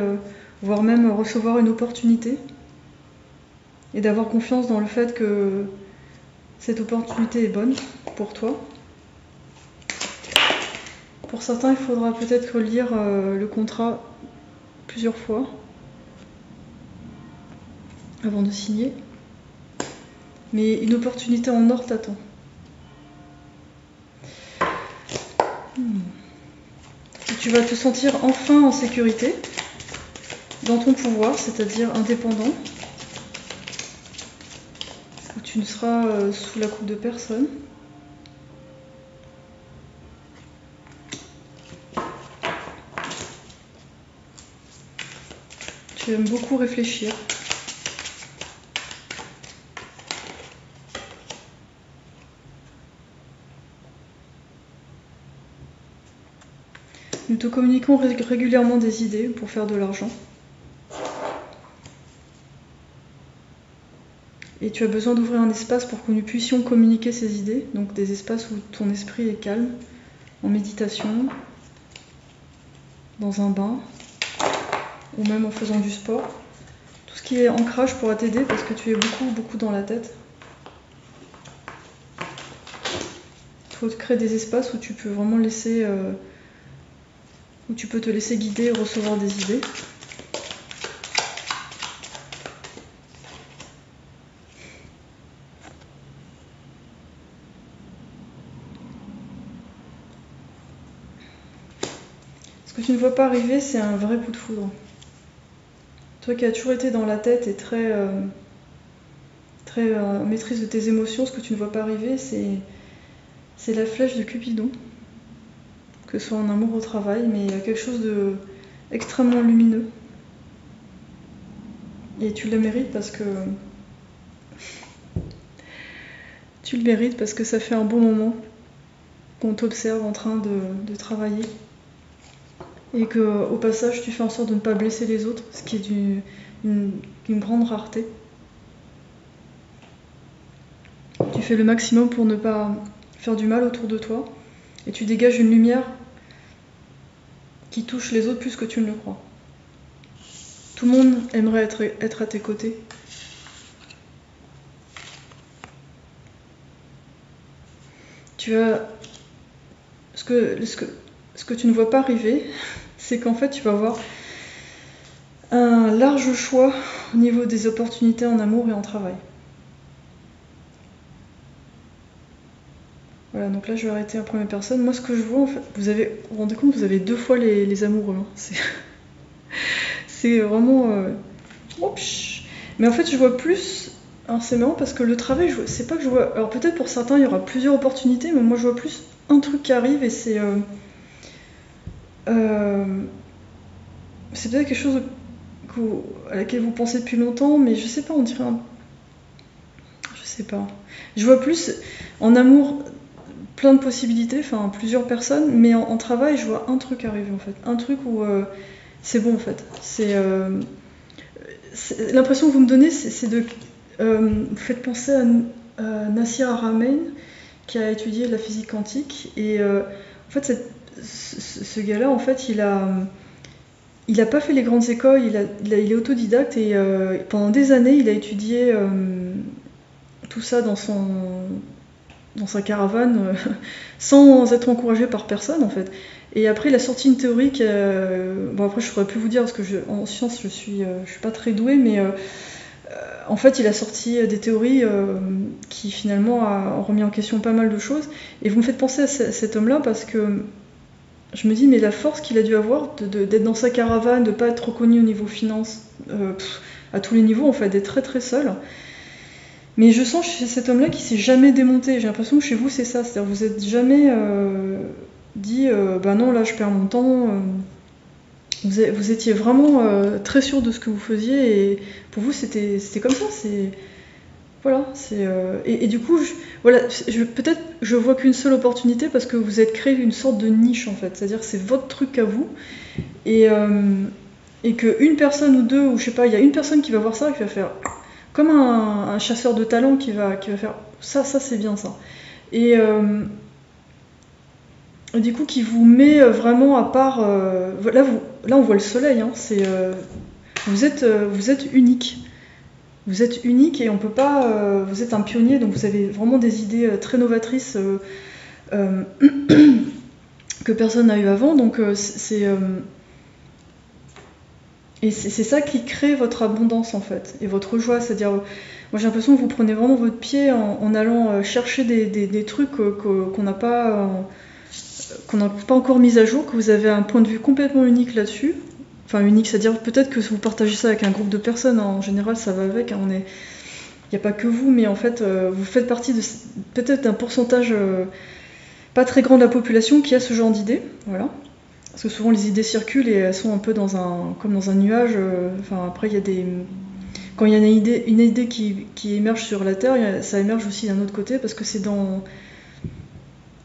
voire même recevoir une opportunité. Et d'avoir confiance dans le fait que cette opportunité est bonne pour toi. Pour certains, il faudra peut-être lire le contrat plusieurs fois avant de signer. Mais une opportunité en or t'attend. tu vas te sentir enfin en sécurité dans ton pouvoir, c'est-à-dire indépendant, où tu ne seras sous la coupe de personne. Tu aimes beaucoup réfléchir. Nous te communiquons régulièrement des idées pour faire de l'argent. Et tu as besoin d'ouvrir un espace pour que nous puissions communiquer ces idées, donc des espaces où ton esprit est calme, en méditation, dans un bain, ou même en faisant du sport. Tout ce qui est ancrage pourra t'aider parce que tu es beaucoup dans la tête. Il faut te créer des espaces où tu peux vraiment laisser, où tu peux te laisser guider et recevoir des idées. Ce que tu ne vois pas arriver, c'est un vrai coup de foudre. Toi qui as toujours été dans la tête et très en maîtrise de tes émotions, ce que tu ne vois pas arriver, c'est la flèche de Cupidon. Que ce soit en amour ou au travail, mais il y a quelque chose de extrêmement lumineux. Et tu le mérites parce que... Tu le mérites parce que ça fait un bon moment qu'on t'observe en train de travailler. Et qu'au passage, tu fais en sorte de ne pas blesser les autres, ce qui est d'une grande rareté. Tu fais le maximum pour ne pas faire du mal autour de toi, et tu dégages une lumière qui touche les autres plus que tu ne le crois. Tout le monde aimerait être à tes côtés. Tu as... Ce que tu ne vois pas arriver, c'est qu'en fait tu vas avoir un large choix au niveau des opportunités en amour et en travail. Voilà, donc là je vais arrêter en première personne. Moi ce que je vois, en fait, vous vous rendez compte, vous avez 2 fois les amoureux. Hein. C'est vraiment... Mais en fait je vois plus... Alors c'est marrant parce que le travail, c'est pas que je vois... Alors peut-être pour certains il y aura plusieurs opportunités, mais moi je vois plus un truc qui arrive et c'est... c'est peut-être quelque chose à laquelle vous pensez depuis longtemps, mais je sais pas, on dirait je sais pas. Je vois plus en amour plein de possibilités, enfin plusieurs personnes, mais en travail je vois un truc arriver en fait. Un truc où c'est bon en fait. L'impression que vous me donnez, c'est de... vous faites penser à Nassir Haramein, qui a étudié la physique quantique, et en fait ce gars-là, en fait, il a pas fait les grandes écoles, il est autodidacte et pendant des années, il a étudié tout ça dans sa caravane, sans être encouragé par personne en fait. Et après, il a sorti une théorie qui... Bon, après, je ne saurais plus vous dire parce que en sciences, je suis pas très douée, mais en fait, il a sorti des théories qui finalement ont remis en question pas mal de choses. Et vous me faites penser à cet homme-là parce que je me dis, mais la force qu'il a dû avoir d'être dans sa caravane, de ne pas être reconnu au niveau finance, à tous les niveaux, en fait, d'être très très seul. Mais je sens chez cet homme-là qu'il s'est jamais démonté. J'ai l'impression que chez vous, c'est ça. C'est-à-dire vous n'êtes jamais dit, bah non, là, je perds mon temps. Vous étiez vraiment très sûr de ce que vous faisiez et pour vous, c'était comme ça. Voilà, et du coup, peut-être je vois qu'une seule opportunité parce que vous êtes créé une sorte de niche en fait, c'est-à-dire que c'est votre truc à vous et qu'une personne ou deux, ou je sais pas, il y a une personne qui va voir ça et qui va faire comme un chasseur de talent qui va faire ça c'est bien ça. Et du coup qui vous met vraiment à part, là on voit le soleil, hein, vous êtes unique. Vous êtes unique et on peut pas. Vous êtes un pionnier, donc vous avez vraiment des idées très novatrices que personne n'a eu avant. Donc et c'est ça qui crée votre abondance en fait et votre joie. C'est-à-dire, moi j'ai l'impression que vous prenez vraiment votre pied en allant chercher des trucs qu'on n'a pas qu'on n'a pas encore mise à jour, que vous avez un point de vue complètement unique là-dessus. Enfin unique, c'est-à-dire peut-être que vous partagez ça avec un groupe de personnes, hein. En général ça va avec, hein. Il n'y a pas que vous, mais en fait vous faites partie de peut-être d'un pourcentage pas très grand de la population qui a ce genre d'idées, voilà. Parce que souvent les idées circulent et elles sont un peu comme dans un nuage. Enfin après il y a quand il y a une idée qui émerge sur la Terre, ça émerge aussi d'un autre côté parce que c'est dans...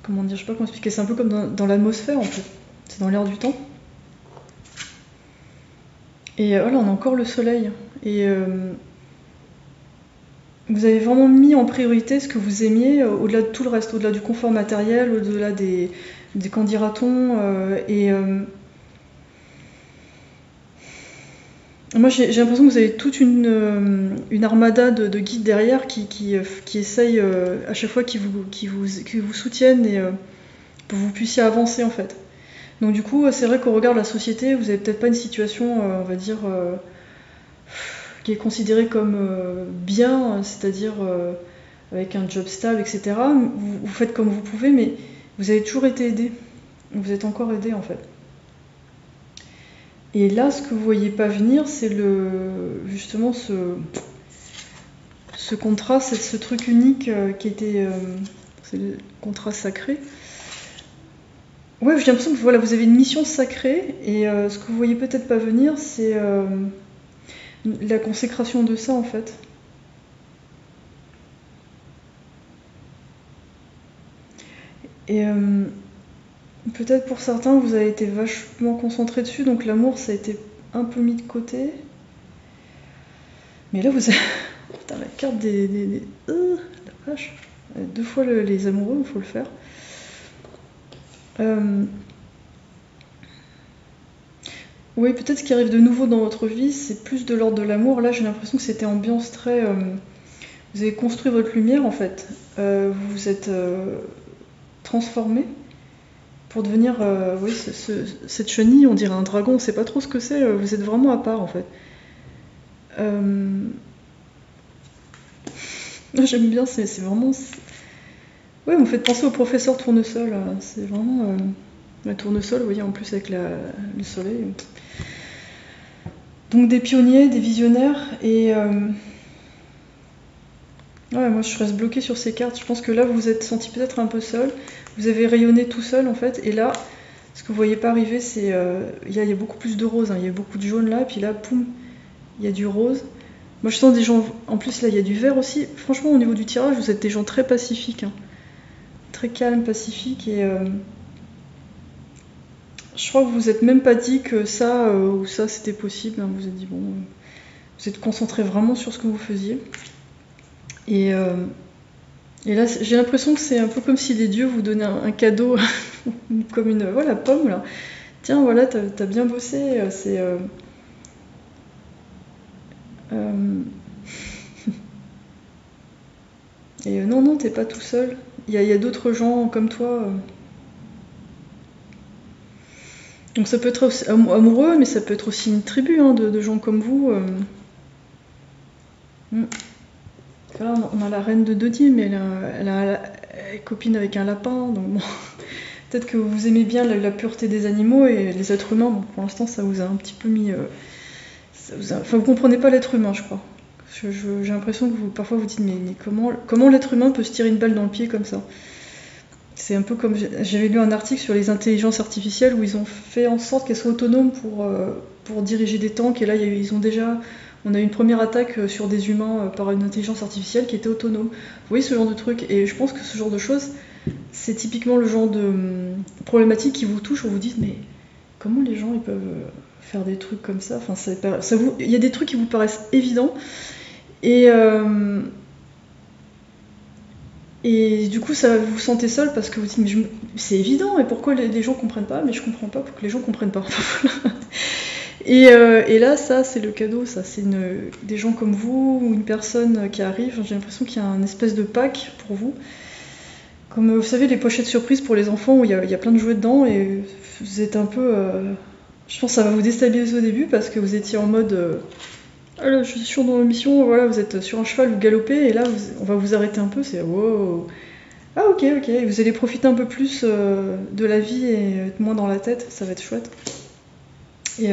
Comment dire, je sais pas comment expliquer, c'est un peu comme dans l'atmosphère en fait. C'est dans l'air du temps. Et voilà, on a encore le soleil. Et vous avez vraiment mis en priorité ce que vous aimiez, au-delà de tout le reste, au-delà du confort matériel, au-delà des qu'en dira-t-on. Moi j'ai l'impression que vous avez toute une armada de guides derrière qui essayent à chaque fois qui vous soutiennent et pour que vous puissiez avancer en fait. Donc du coup, c'est vrai qu'au regard de la société, vous n'avez peut-être pas une situation, on va dire, qui est considérée comme bien, c'est-à-dire avec un job stable, etc. Vous faites comme vous pouvez, mais vous avez toujours été aidé. Vous êtes encore aidé en fait. Et là, ce que vous voyez pas venir, c'est justement ce contraste, ce truc unique qui était... c'est le contrat sacré. Ouais, j'ai l'impression que voilà, vous avez une mission sacrée et ce que vous voyez peut-être pas venir, c'est la consécration de ça en fait. Et peut-être pour certains, vous avez été vachement concentré dessus, donc l'amour ça a été un peu mis de côté. Mais là, vous avez... Putain, la carte la vache. 2 fois les amoureux, il faut le faire. Oui, peut-être ce qui arrive de nouveau dans votre vie, c'est plus de l'ordre de l'amour. Là, j'ai l'impression que c'était ambiance très... vous avez construit votre lumière, en fait. Vous vous êtes transformé pour devenir... oui, cette chenille, on dirait un dragon, on sait pas trop ce que c'est. Vous êtes vraiment à part, en fait. J'aime bien, c'est vraiment... Ouais, vous me faites penser au professeur Tournesol. C'est vraiment... la tournesol, vous voyez, en plus avec le soleil. Donc des pionniers, des visionnaires, et ouais, moi je reste bloquée sur ces cartes. Je pense que là vous vous êtes senti peut-être un peu seul, vous avez rayonné tout seul en fait, et là, ce que vous voyez pas arriver, c'est il y a beaucoup plus de rose, hein. Il y a beaucoup de jaune là, puis là, poum, il y a du rose. Moi je sens des gens, en plus là il y a du vert aussi. Franchement au niveau du tirage, vous êtes des gens très pacifiques, hein. Très calmes, pacifiques, et je crois que vous vous êtes même pas dit que ça ou ça c'était possible, hein. Vous vous êtes dit bon, vous êtes concentré vraiment sur ce que vous faisiez. Et là j'ai l'impression que c'est un peu comme si les dieux vous donnaient un cadeau, comme une voilà, pomme là. Tiens voilà, t'as bien bossé, c'est... Et non, t'es pas tout seul. Il y a d'autres gens comme toi. Donc ça peut être aussi amoureux, mais ça peut être aussi une tribu, hein, de gens comme vous. Là, on a la reine de Dodier, mais elle est copine avec un lapin, donc bon. Peut-être que vous aimez bien la pureté des animaux et les êtres humains. Bon, pour l'instant, ça vous a un petit peu mis... Enfin, vous comprenez pas l'être humain, je crois. J'ai l'impression que parfois vous dites, mais comment l'être humain peut se tirer une balle dans le pied comme ça ? C'est un peu comme... J'avais lu un article sur les intelligences artificielles où ils ont fait en sorte qu'elles soient autonomes pour diriger des tanks. Et là, on a eu une première attaque sur des humains par une intelligence artificielle qui était autonome. Vous voyez ce genre de truc ? Et je pense que ce genre de choses, c'est typiquement le genre de problématique qui vous touche, où vous dites, mais comment les gens ils peuvent faire des trucs comme ça ? Enfin, il y a des trucs qui vous paraissent évidents. Et du coup, ça vous sentez seul parce que vous dites, mais c'est évident, et pourquoi les gens comprennent pas ? Mais je comprends pas pour que les gens comprennent pas. Et là, ça, c'est le cadeau, ça, c'est des gens comme vous, ou une personne qui arrive. J'ai l'impression qu'il y a un espèce de pack pour vous. Comme vous savez, les pochettes surprises pour les enfants où il y a plein de jouets dedans, et vous êtes un peu... je pense que ça va vous déstabiliser au début parce que vous étiez en mode... Ah là, je suis dans la mission, voilà, vous êtes sur un cheval, vous galopez, et là, on va vous arrêter un peu, c'est wow. Ah ok, ok, vous allez profiter un peu plus de la vie et être moins dans la tête, ça va être chouette. Et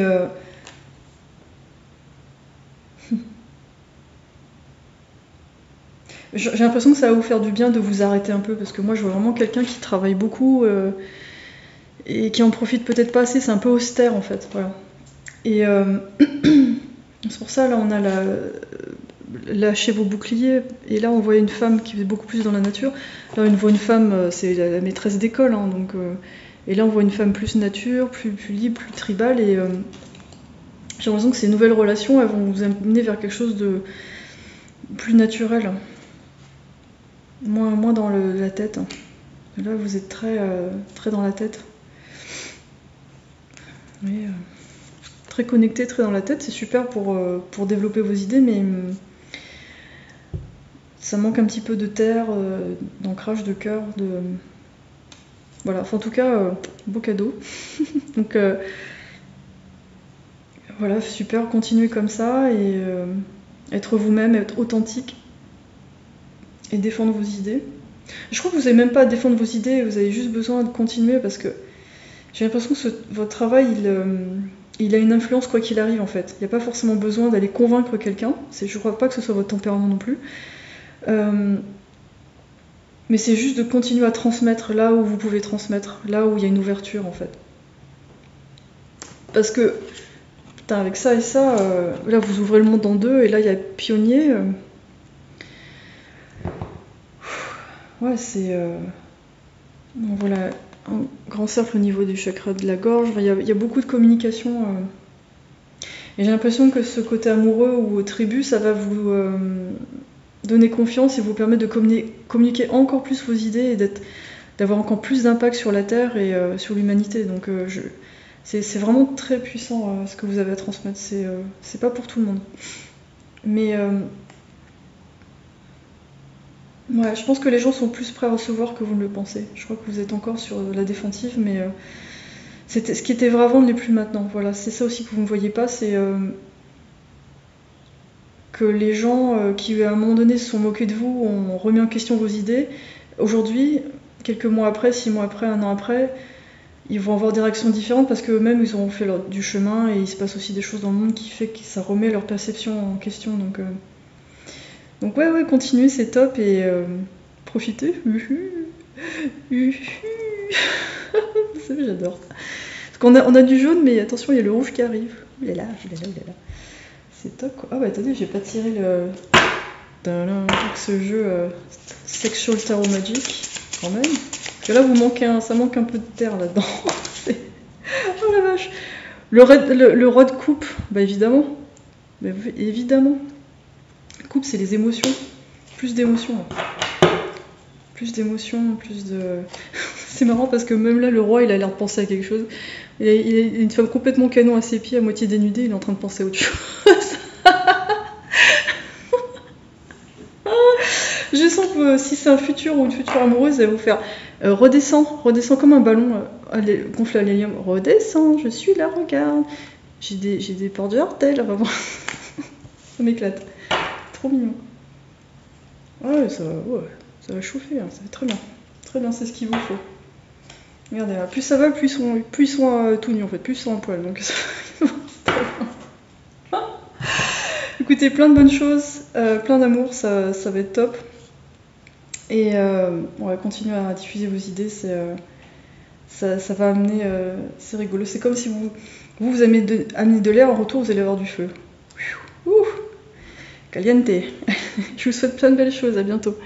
j'ai l'impression que ça va vous faire du bien de vous arrêter un peu, parce que moi je vois vraiment quelqu'un qui travaille beaucoup et qui en profite peut-être pas assez, c'est un peu austère en fait, voilà. Et c'est pour ça, là on a lâché vos boucliers, et là on voit une femme qui est beaucoup plus dans la nature. Là on voit une femme, c'est la maîtresse d'école, hein, donc, et là on voit une femme plus nature, plus libre, plus tribale, et j'ai l'impression que ces nouvelles relations, elles vont vous amener vers quelque chose de plus naturel, moins dans la tête. Là vous êtes très dans la tête. Mais, très connecté, très dans la tête, c'est super pour développer vos idées, mais ça manque un petit peu de terre, d'ancrage, de cœur, de... Voilà, enfin, en tout cas, beau cadeau. Donc voilà, super, continuez comme ça et être vous-même, être authentique et défendre vos idées. Je crois que vous n'avez même pas à défendre vos idées, vous avez juste besoin de continuer parce que j'ai l'impression que votre travail, il a une influence quoi qu'il arrive en fait. Il n'y a pas forcément besoin d'aller convaincre quelqu'un, je ne crois pas que ce soit votre tempérament non plus. Mais c'est juste de continuer à transmettre là où vous pouvez transmettre, là où il y a une ouverture en fait. Parce que, putain, avec ça et ça, là vous ouvrez le monde en deux et là il y a pionnier. Ouais, c'est... Bon, voilà, un grand cercle au niveau du chakra de la gorge, il y a beaucoup de communication. Et j'ai l'impression que ce côté amoureux ou tribu, ça va vous donner confiance et vous permettre de communiquer encore plus vos idées et d'avoir encore plus d'impact sur la Terre et sur l'humanité. Donc c'est vraiment très puissant ce que vous avez à transmettre. C'est pas pour tout le monde. Mais ouais, je pense que les gens sont plus prêts à recevoir que vous ne le pensez. Je crois que vous êtes encore sur la défensive, mais ce qui était vrai avant ne l'est plus maintenant. Voilà, c'est ça aussi que vous ne voyez pas, c'est que les gens qui à un moment donné se sont moqués de vous ont remis en question vos idées. Aujourd'hui, quelques mois après, 6 mois après, 1 an après, ils vont avoir des réactions différentes parce qu'eux-mêmes ils auront fait du chemin et il se passe aussi des choses dans le monde qui fait que ça remet leur perception en question. Donc ouais, continuez, c'est top et profitez. Vous savez, j'adore. Parce qu'on on a du jaune, mais attention, il y a le rouge qui arrive. Oulala. C'est top quoi. Ah bah attendez, j'ai pas tiré le... ce jeu Sexual Tarot Magic, quand même. Parce que là, ça manque un peu de terre là-dedans. Oh la vache. Le roi de coupe, bah évidemment. Bah, évidemment. Coupe, c'est les émotions. Plus d'émotions. Plus d'émotions, plus de... C'est marrant parce que même là, le roi, il a l'air de penser à quelque chose. Il a une femme complètement canon à ses pieds, à moitié dénudée, il est en train de penser à autre chose. Je sens que si c'est un futur ou une future amoureuse, elle va vous faire redescends comme un ballon gonflé à l'hélium. Redescends, je suis là, regarde. J'ai des portes de Hertel, vraiment. Ça m'éclate. Trop mignon. Ouais, ça va chauffer, hein, ça va très bien. Très bien, c'est ce qu'il vous faut. Regardez, là, plus ça va, plus ils sont tout nus en fait, plus ils sont en poil. Donc écoutez, plein de bonnes choses, plein d'amour, ça va être top. Et on va continuer à diffuser vos idées, ça va amener, c'est rigolo. C'est comme si vous amenez de l'air, en retour vous allez avoir du feu. Ouh, caliente. Je vous souhaite plein de belles choses, à bientôt.